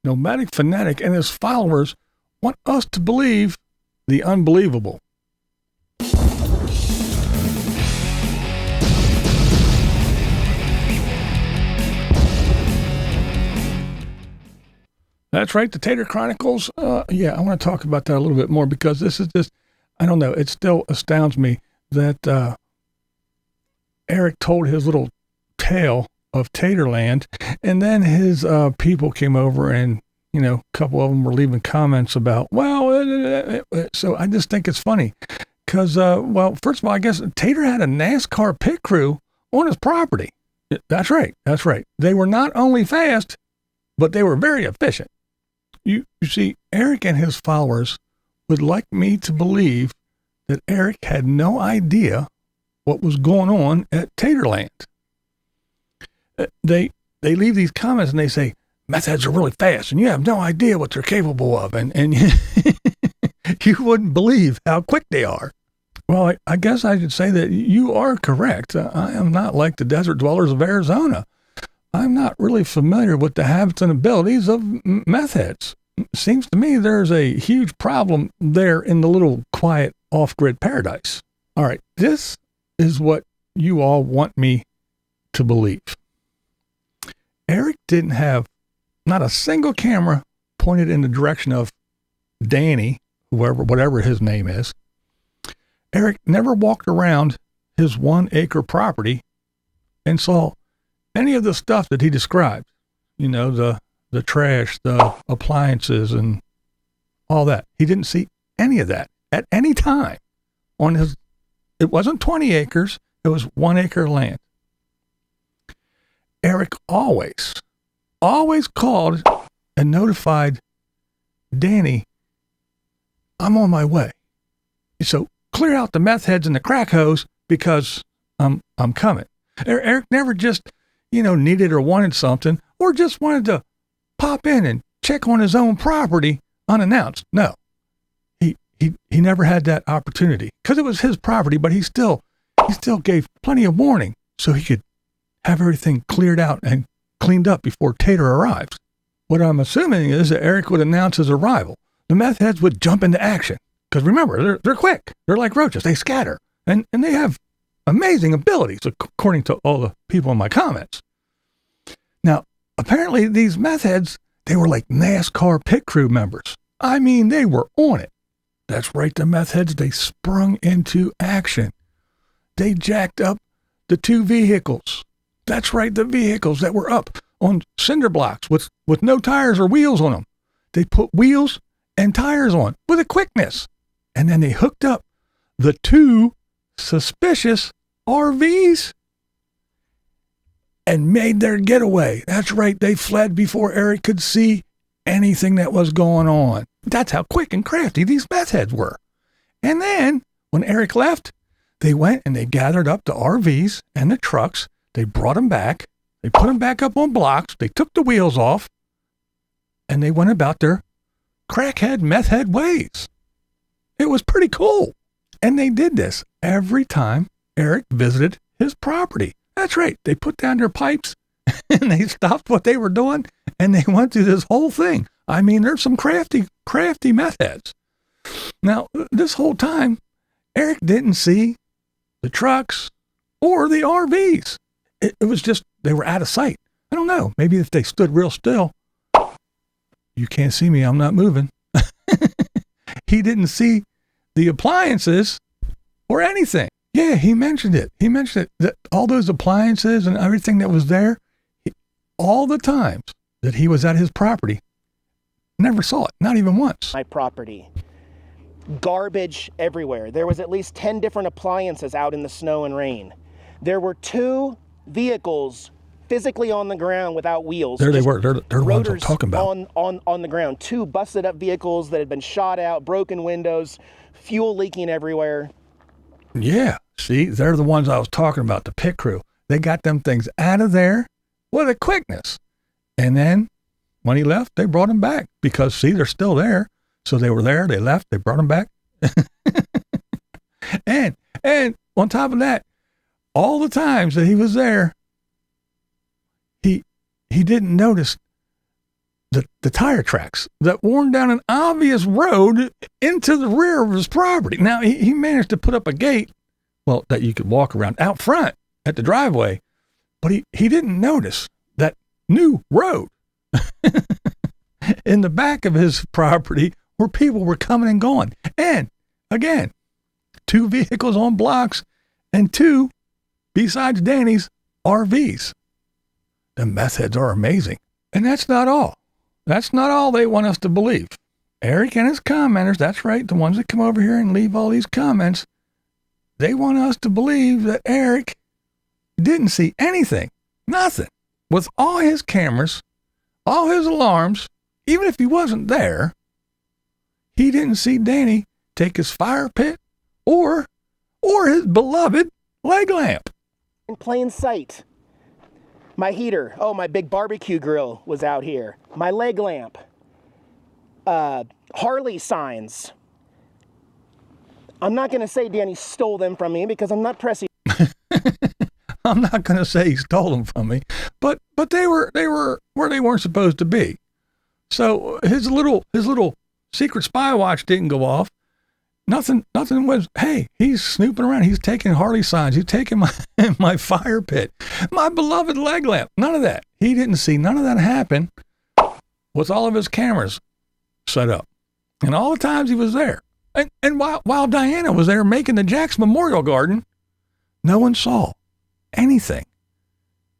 Nomadic Fanatic and his followers want us to believe the unbelievable. That's right, the Tater Chronicles. Yeah, I want to talk about that a little bit more because this is just, I don't know, it still astounds me that Eric told his little tale of Taterland, and then his people came over and, you know, a couple of them were leaving comments about, well, so I just think it's funny because, well, first of all, I guess Tater had a NASCAR pit crew on his property. That's right. They were not only fast, but they were very efficient. You see, Eric and his followers would like me to believe that Eric had no idea what was going on at Taterland. They leave these comments and they say, meth heads are really fast and you have no idea what they're capable of. And you wouldn't believe how quick they are. Well, I guess I should say that you are correct. I am not like the desert dwellers of Arizona. I'm not really familiar with the habits and abilities of meth heads. Seems to me there's a huge problem there in the little quiet off-grid paradise. All right, this is what you all want me to believe. Eric didn't have not a single camera pointed in the direction of Danny, whatever his name is. Eric never walked around his 1 acre property and saw any of the stuff that he described, you know, the trash, the appliances and all that. He didn't see any of that at any time on his, it wasn't 20 acres, it was 1 acre land. Eric always called and notified Danny, I'm on my way. So clear out the meth heads and the crack hose because I'm coming. Eric never just, you know, needed or wanted something or just wanted to pop in and check on his own property unannounced. No, he never had that opportunity because it was his property, but he still gave plenty of warning so he could have everything cleared out and cleaned up before Tater arrives. What I'm assuming is that Eric would announce his arrival. The meth heads would jump into action because remember, they're quick. They're like roaches. They scatter and they have amazing abilities according to all the people in my comments. Now, apparently these meth heads, they were like NASCAR pit crew members. I mean, they were on it. That's right, the meth heads, they sprung into action. They jacked up the 2 vehicles. That's right, the vehicles that were up on cinder blocks with no tires or wheels on them. They put wheels and tires on with a quickness. And then they hooked up the 2 suspicious RVs and made their getaway. That's right, they fled before Eric could see anything that was going on. That's how quick and crafty these meth heads were. And then, when Eric left, they went and they gathered up the RVs and the trucks. They brought them back. They put them back up on blocks. They took the wheels off. And they went about their crackhead, meth head ways. It was pretty cool. And they did this every time Eric visited his property. That's right. They put down their pipes and they stopped what they were doing and they went through this whole thing. I mean, there's some crafty meth heads. Now, this whole time, Eric didn't see the trucks or the RVs. It was just, they were out of sight. I don't know. Maybe if they stood real still, you can't see me, I'm not moving. He didn't see the appliances or anything. Yeah, he mentioned it. He mentioned it, that all those appliances and everything that was there, all the times that he was at his property, never saw it, not even once. My property. Garbage everywhere. There was at least 10 different appliances out in the snow and rain. There were 2 vehicles physically on the ground without wheels. There they were. They're the ones I'm talking about. On the ground. 2 busted up vehicles that had been shot out, broken windows, fuel leaking everywhere. Yeah. See, they're the ones I was talking about, the pit crew. They got them things out of there with a quickness. And then when he left, they brought him back because, see, they're still there. So they were there, they left, they brought him back. and on top of that, all the times that he was there, he didn't notice the tire tracks that worn down an obvious road into the rear of his property. Now, he managed to put up a gate, well, that you could walk around out front at the driveway, but he didn't notice that new road in the back of his property where people were coming and going. And again, 2 vehicles on blocks and 2, besides Danny's, RVs. The meth heads are amazing. And that's not all. That's not all they want us to believe. Eric and his commenters, that's right, the ones that come over here and leave all these comments, they want us to believe that Eric didn't see anything, nothing. With all his cameras, all his alarms, even if he wasn't there, he didn't see Danny take his fire pit or his beloved leg lamp. In plain sight. My heater, my big barbecue grill was out here. My leg lamp. Harley signs. I'm not going to say Danny stole them from me because I'm not pressy. I'm not going to say he stole them from me, but they were where they weren't supposed to be. So his little secret spy watch didn't go off. Nothing was, hey, he's snooping around. He's taking Harley signs. He's taking my fire pit, my beloved leg lamp. None of that. He didn't see none of that happen with all of his cameras set up. And all the times he was there. And while Diana was there making the Jack's Memorial Garden, no one saw anything.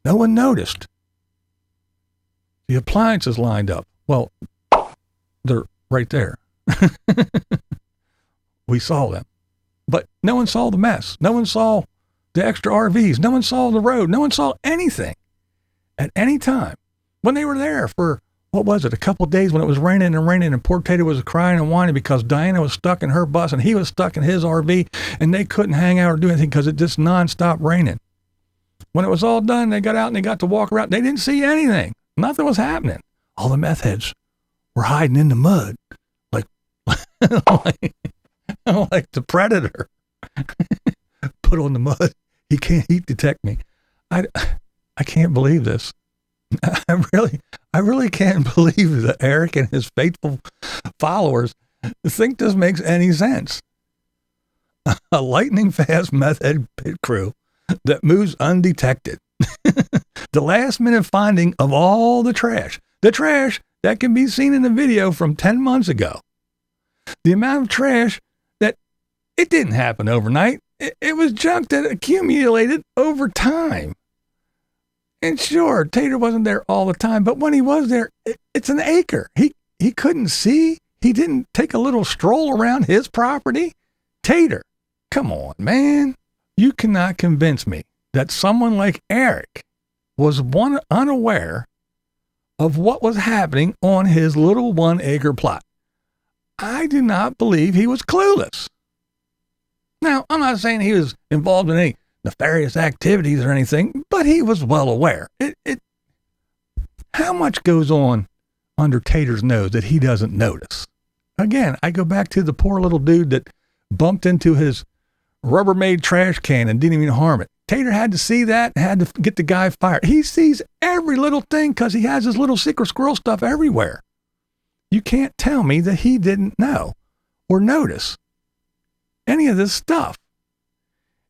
No one noticed. The appliances lined up. Well, they're right there. We saw them. But no one saw the mess. No one saw the extra RVs. No one saw the road. No one saw anything at any time. When they were there for, what was it, a couple of days when it was raining and poor Tater was crying and whining because Diana was stuck in her bus and he was stuck in his RV and they couldn't hang out or do anything because it just nonstop raining. When it was all done, they got out and they got to walk around. They didn't see anything. Nothing was happening. All the meth heads were hiding in the mud like like the Predator. Put on the mud. He can't heat detect me. I can't believe this. I really can't believe that Eric and his faithful followers think this makes any sense. A lightning fast meth head pit crew that moves undetected. The last minute finding of all the trash that can be seen in the video from 10 months ago. The amount of trash that it didn't happen overnight. It was junk that accumulated over time. And sure, Tater wasn't there all the time, but when he was there, it's an acre. He couldn't see. He didn't take a little stroll around his property. Tater, come on, man. You cannot convince me that someone like Eric was unaware of what was happening on his little 1 acre plot. I do not believe he was clueless. Now, I'm not saying he was involved in any nefarious activities or anything, but he was well aware. How much goes on under Tater's nose that he doesn't notice? Again, I go back to the poor little dude that bumped into his Rubbermaid trash can and didn't even harm it. Tater had to see that and had to get the guy fired. He sees every little thing because he has his little secret squirrel stuff everywhere. You can't tell me that he didn't know or notice any of this stuff.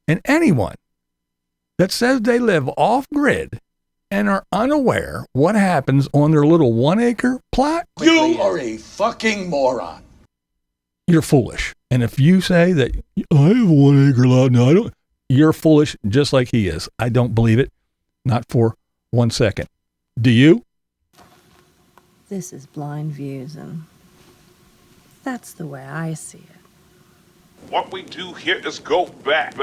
And anyone that says they live off grid and are unaware what happens on their little 1 acre plot, you are a fucking moron. You're foolish. And if you say that I have a 1 acre lot, no, I don't, you're foolish just like he is. I don't believe it. Not for 1 second. Do you? This is BlindViews, and that's the way I see it. What we do here is go back.